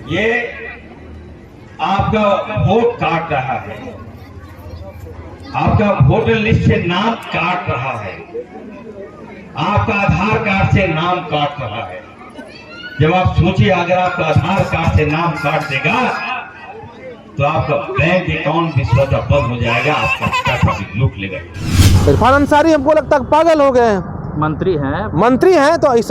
ये आपका वोट काट रहा है, आपका वोटर लिस्ट से नाम काट रहा है, आपका आधार कार्ड से नाम काट रहा है। जब आप सोचिए, अगर आपका आधार कार्ड से नाम काट देगा तो आपका बैंक अकाउंट भी स्वतः बंद हो जाएगा, आपका पैसा भी लूट लेगा। इरफान अंसारी हमको लगता है पागल हो गए हैं। मंत्री हैं तो इस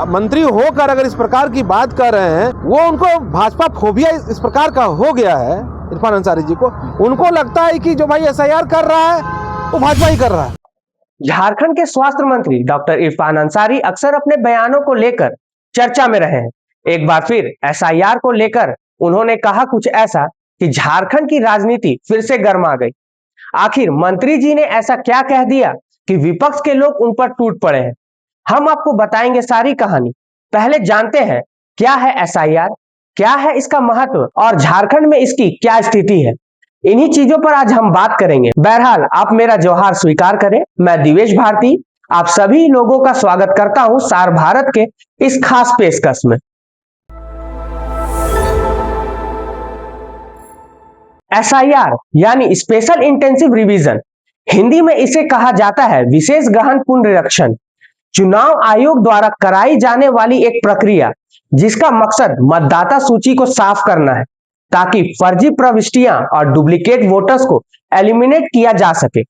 मंत्री होकर अगर इस प्रकार की बात कर रहे हैं, वो उनको भाजपा फोबिया इस प्रकार का हो गया है इरफान अंसारी जी को। उनको लगता है कि जो भाई एसआईआर कर रहा है वो भाजपा ही कर रहा है। झारखंड के स्वास्थ्य मंत्री डॉक्टर इरफान अंसारी अक्सर अपने बयानों को लेकर चर्चा में रहे हैं। एक बार फिर एसआईआर को लेकर उन्होंने कहा कुछ ऐसा कि झारखंड की राजनीति फिर से गर्मा गई। आखिर मंत्री जी ने ऐसा क्या कह दिया कि विपक्ष के लोग उन पर टूट पड़े हैं। हम आपको बताएंगे सारी कहानी। पहले जानते हैं क्या है एसआईआर, क्या है इसका महत्व और झारखंड में इसकी क्या स्थिति है। इन्हीं चीजों पर आज हम बात करेंगे। बहरहाल आप मेरा जोहार स्वीकार करें। मैं दिवेश भारती आप सभी लोगों का स्वागत करता हूं सार भारत के इस खास पेशकश में। एसआईआर यानी स्पेशल इंटेंसिव रिवीजन, हिंदी में इसे कहा जाता है विशेष गहन पुनरीक्षण। चुनाव आयोग द्वारा कराई जाने वाली एक प्रक्रिया जिसका मकसद मतदाता सूची को साफ करना है ताकि फर्जी प्रविष्टियां और डुप्लीकेट वोटर्स को एलिमिनेट किया जा सके।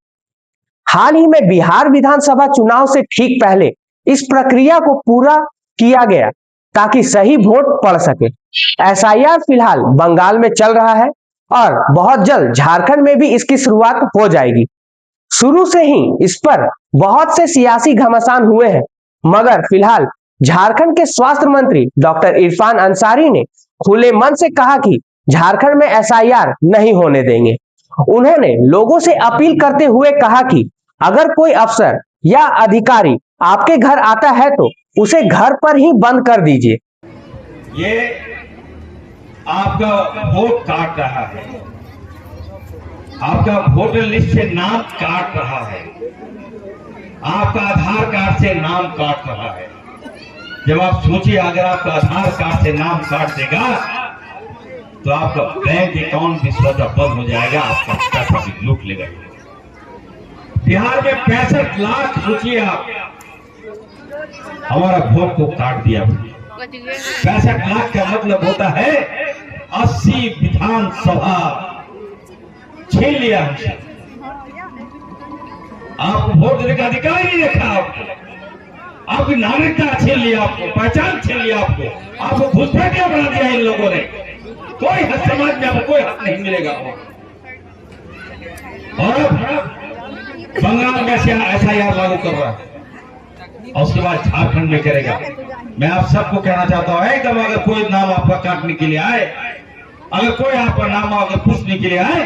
हाल ही में बिहार विधानसभा चुनाव से ठीक पहले इस प्रक्रिया को पूरा किया गया ताकि सही वोट पड़ सके। एसआईआर फिलहाल बंगाल में चल रहा है और बहुत जल्द झारखंड में भी इसकी शुरुआत हो जाएगी। शुरू से ही इस पर बहुत से सियासी घमासान हुए हैं, मगर फिलहाल झारखंड के स्वास्थ्य मंत्री डॉक्टर इरफान अंसारी ने खुले मन से कहा कि झारखंड में एसआईआर नहीं होने देंगे। उन्होंने लोगों से अपील करते हुए कहा कि अगर कोई अफसर या अधिकारी आपके घर आता है तो उसे घर पर ही बंद कर दीजिए। ये आपका वोट काट रहा है, आपका वोटर लिस्ट से नाम काट रहा है, आपका आधार कार्ड से नाम काट रहा है। जब आप सोचिए, अगर आपका आधार कार्ड से नाम काट देगा तो आपका बैंक अकाउंट भी स्वतः बंद हो जाएगा, आपका पैसा भी लूट लेगा। बिहार में 65 लाख, सोचिए आप, हमारा वोट को काट दिया। 65 लाख का मतलब होता है 80 विधानसभा छीन लिया हमसे। आपको वोट देने का अधिकार ही नहीं रखा, आपकी नागरिकता छीन लिया, आपको पहचान छीन लिया, आपको घुसपैठिया बना दिया इन लोगों ने। कोई हक समाज में आपको कोई हक नहीं मिलेगा। और अब बंगाल में एसआईआर लागू कर रहा है और उसके बाद झारखंड में करेगा। मैं आप सबको कहना चाहता हूं, एकदम अगर कोई नाम आपका काटने के लिए आए, अगर कोई आपका नाम अगर पूछने के लिए आए,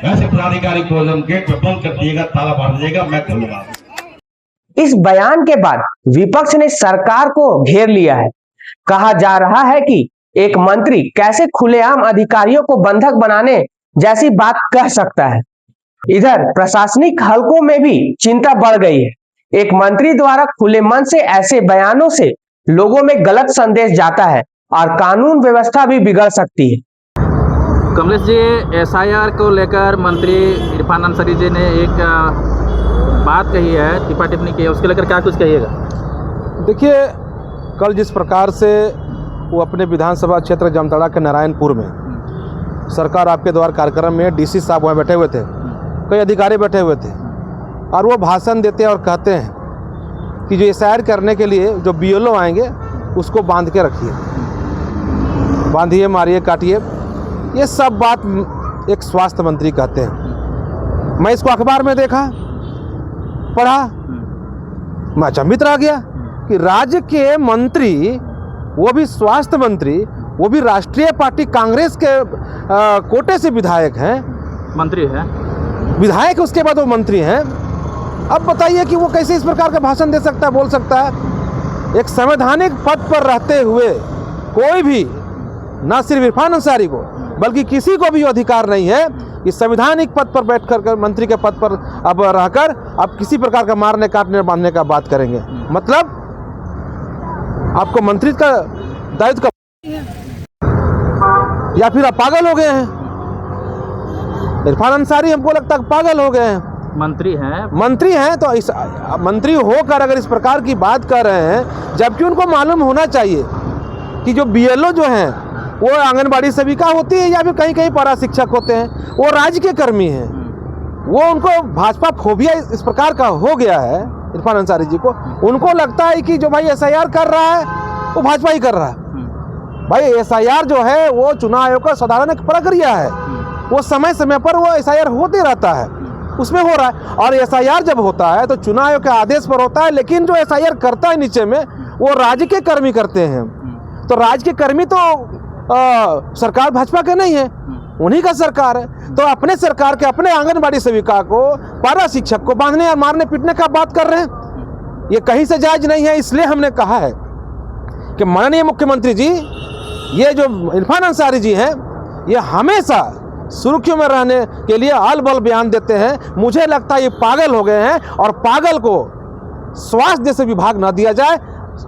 वैसे पदाधिकारी को गेट पर बंद कर दिएगा, ताला मार दीजिएगा, मैं खोलूंगा। इस बयान के बाद विपक्ष ने सरकार को घेर लिया है। कहा जा रहा है कि एक मंत्री कैसे खुलेआम अधिकारियों को बंधक बनाने जैसी बात कह सकता है। इधर प्रशासनिक हलकों में भी चिंता बढ़ गई है। एक मंत्री द्वारा खुले मन से ऐसे बयानों से लोगों में गलत संदेश जाता है और कानून व्यवस्था भी बिगड़ सकती है। कमलेश जी, एसआईआर को लेकर मंत्री इरफान अंसारी जी ने एक बात कही है, टिप्पा टिप्पणी की है, उसके लेकर क्या कुछ कहिएगा? देखिए, कल जिस प्रकार से वो अपने विधानसभा क्षेत्र जामताड़ा के नारायणपुर में सरकार आपके द्वार कार्यक्रम में डीसी साहब वहाँ बैठे हुए थे, कई अधिकारी बैठे हुए थे और वो भाषण देते हैं और कहते हैं कि जो एसआईआर करने के लिए जो बीएलओ आएंगे उसको बांध के रखिए, बांधिए, मारिए, काटिए। ये सब बात एक स्वास्थ्य मंत्री कहते हैं। मैं इसको अखबार में देखा, पढ़ा, मैं अचंभित रह गया कि राज्य के मंत्री, वो भी स्वास्थ्य मंत्री, वो भी राष्ट्रीय पार्टी कांग्रेस के कोटे से विधायक हैं, मंत्री हैं, विधायक उसके बाद वो मंत्री हैं। अब बताइए कि वो कैसे इस प्रकार का भाषण दे सकता है, बोल सकता है। एक संवैधानिक पद पर रहते हुए कोई भी, ना सिर्फ इरफान अंसारी को बल्कि किसी को भी अधिकार नहीं है कि संवैधानिक पद पर बैठकर, मंत्री के पद पर अब रहकर आप किसी प्रकार का मारने, काटने, बांधने का बात करेंगे। मतलब आपको मंत्री का दायित्व का या फिर आप पागल हो गए हैं? इरफान अंसारी हमको लगता है पागल हो गए हैं। मंत्री हैं तो इस मंत्री होकर अगर इस प्रकार की बात कर रहे हैं, जबकि उनको मालूम होना चाहिए कि जो BLO जो हैं वो आंगनबाड़ी सेविका होती है या फिर कहीं कहीं पारा शिक्षक होते हैं, वो राज्य के कर्मी हैं। वो उनको भाजपा फोबिया इस प्रकार का हो गया है इरफान अंसारी जी को, उनको लगता है कि जो भाई SIR कर रहा है वो भाजपा ही कर रहा है। भाई SIR जो है वो चुनाव आयोग का साधारण एक प्रक्रिया है, वो समय समय पर वो SIR होते रहता है, उसमें हो रहा है। और SIR जब होता है तो चुनाव आयोग के आदेश पर होता है, लेकिन जो SIR करता है नीचे में वो राज्य के कर्मी करते हैं। तो राज्य के कर्मी तो सरकार भाजपा के नहीं है, उन्हीं का सरकार है। तो अपने सरकार के अपने आंगनबाड़ी सेविका को, पारा शिक्षक को बांधने और मारने पीटने का बात कर रहे हैं, ये कहीं से जायज नहीं है। इसलिए हमने कहा है कि माननीय मुख्यमंत्री जी, ये जो इरफान अंसारी जी हैं, ये हमेशा सुर्खियों में रहने के लिए आल बल बयान देते हैं। मुझे लगता है ये पागल हो गए हैं, और पागल को स्वास्थ्य जैसे विभाग ना दिया जाए,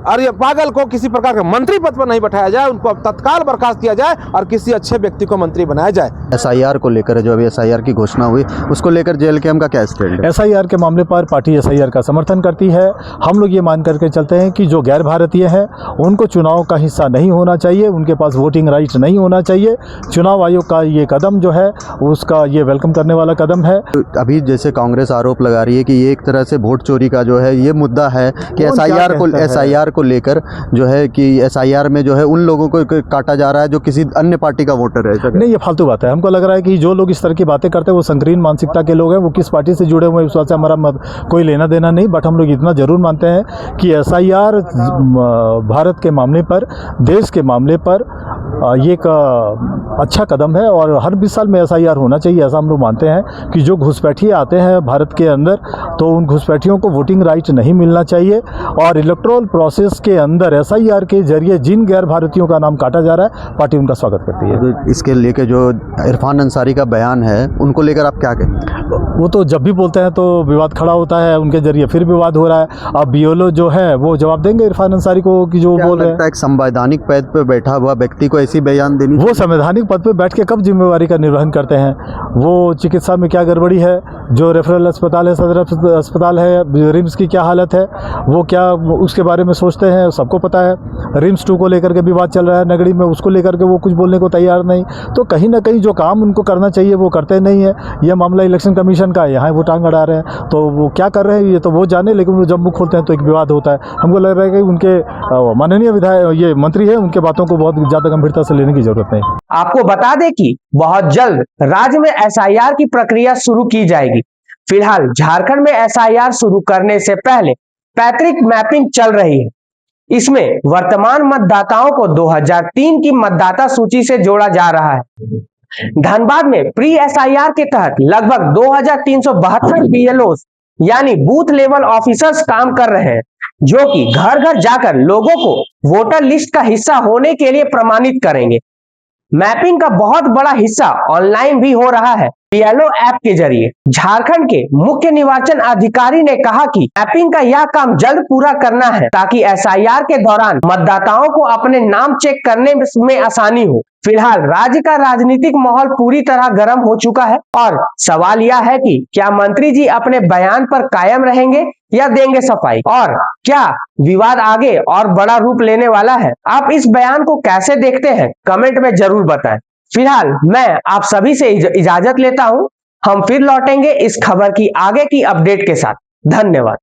और ये पागल को किसी प्रकार के मंत्री पद पर नहीं बैठाया जाए, उनको तत्काल बर्खास्त किया जाए और किसी अच्छे व्यक्ति को मंत्री बनाया जाए। SIR को लेकर जो अभी SIR की घोषणा हुई, उसको लेकर JLKM का क्या स्टैंड है? SIR के मामले पर पार्टी SIR का समर्थन करती है। हम लोग ये मान करके चलते हैं कि जो गैर भारतीय हैं उनको चुनाव का हिस्सा नहीं होना चाहिए, उनके पास वोटिंग राइट नहीं होना चाहिए। चुनाव आयोग का ये कदम जो है उसका ये वेलकम करने वाला कदम है। अभी जैसे कांग्रेस आरोप लगा रही है कि ये एक तरह से वोट चोरी का जो है ये मुद्दा है कि SIR को लेकर जो है कि SIR में जो है उन लोगों को काटा जा रहा है जो किसी अन्य पार्टी का वोटर है। नहीं, ये फालतू बात है। हमको लग रहा है कि जो लोग इस तरह की बातें करते हैं वो संकीर्ण मानसिकता के लोग हैं, वो किस पार्टी से जुड़े हुए हैं इस बात से हमारा कोई लेना देना नहीं। बट हम लोग इतना जरूर मानते हैं कि SIR भारत के मामले पर, देश के मामले पर ये एक अच्छा कदम है, और हर 20 साल में SIR होना चाहिए। ऐसा हम लोग मानते हैं कि जो घुसपैठिए आते हैं भारत के अंदर, तो उन घुसपैठियों को वोटिंग राइट नहीं मिलना चाहिए। और इलेक्टोरल प्रोसेस के अंदर SIR के जरिए जिन गैर भारतीयों का नाम काटा जा रहा है, पार्टी उनका स्वागत करती है। तो इसके लेके जो इरफान अंसारी का बयान है, उनको लेकर आप क्या कहेंगे? वो तो जब भी बोलते हैं तो विवाद खड़ा होता है, उनके जरिए फिर विवाद हो रहा है। अब BLO जो है वो जवाब देंगे इरफान अंसारी को कि जो बोल रहे हैं। एक संवैधानिक पद पर बैठा हुआ व्यक्ति को ऐसी बयान देनी, वो संवैधानिक पद पर बैठ के कब जिम्मेवारी का निर्वहन करते हैं? वो चिकित्सा में क्या गड़बड़ी है, जो रेफरल अस्पताल है, सदर अस्पताल है, रिम्स की क्या हालत है, वो क्या उसके बारे में सोचते हैं, सबको पता है। रिम्स 2 को लेकर के विवाद चल रहा है नगरी में, उसको लेकर के वो कुछ बोलने को तैयार नहीं। तो कहीं ना कहीं जो काम उनको करना चाहिए वो करते नहीं है। यह मामला इलेक्शन कमीशन का है, यहाँ वो टांग अड़ा रहे हैं, तो वो क्या कर रहे हैं ये तो वो जाने, लेकिन वो जब मुख खोलते हैं तो एक विवाद होता है। हमको लग रहा है कि उनके माननीय विधायक ये मंत्री है, उनके बातों को बहुत ज़्यादा गंभीरता से लेने की जरूरत नहीं। आपको बता दें कि बहुत जल्द राज्य में SIR की प्रक्रिया शुरू की जाएगी। फिलहाल झारखंड में SIR शुरू करने से पहले पैतृक मैपिंग चल रही है। इसमें वर्तमान मतदाताओं को 2003 की मतदाता सूची से जोड़ा जा रहा है। धनबाद में प्री SIR के तहत लगभग 2372 BLOs यानी बूथ लेवल ऑफिसर्स काम कर रहे हैं, जो कि घर घर जाकर लोगों को वोटर लिस्ट का हिस्सा होने के लिए प्रमाणित करेंगे। मैपिंग का बहुत बड़ा हिस्सा ऑनलाइन भी हो रहा है BLO ऐप के जरिए। झारखंड के मुख्य निर्वाचन अधिकारी ने कहा कि मैपिंग का यह काम जल्द पूरा करना है, ताकि SIR के दौरान मतदाताओं को अपने नाम चेक करने में आसानी हो। फिलहाल राज्य का राजनीतिक माहौल पूरी तरह गर्म हो चुका है, और सवाल यह है कि क्या मंत्री जी अपने बयान पर कायम रहेंगे या देंगे सफाई, और क्या विवाद आगे और बड़ा रूप लेने वाला है। आप इस बयान को कैसे देखते हैं, कमेंट में जरूर बताएं। फिलहाल मैं आप सभी से इजाजत लेता हूं। हम फिर लौटेंगे इस खबर की आगे की अपडेट के साथ। धन्यवाद।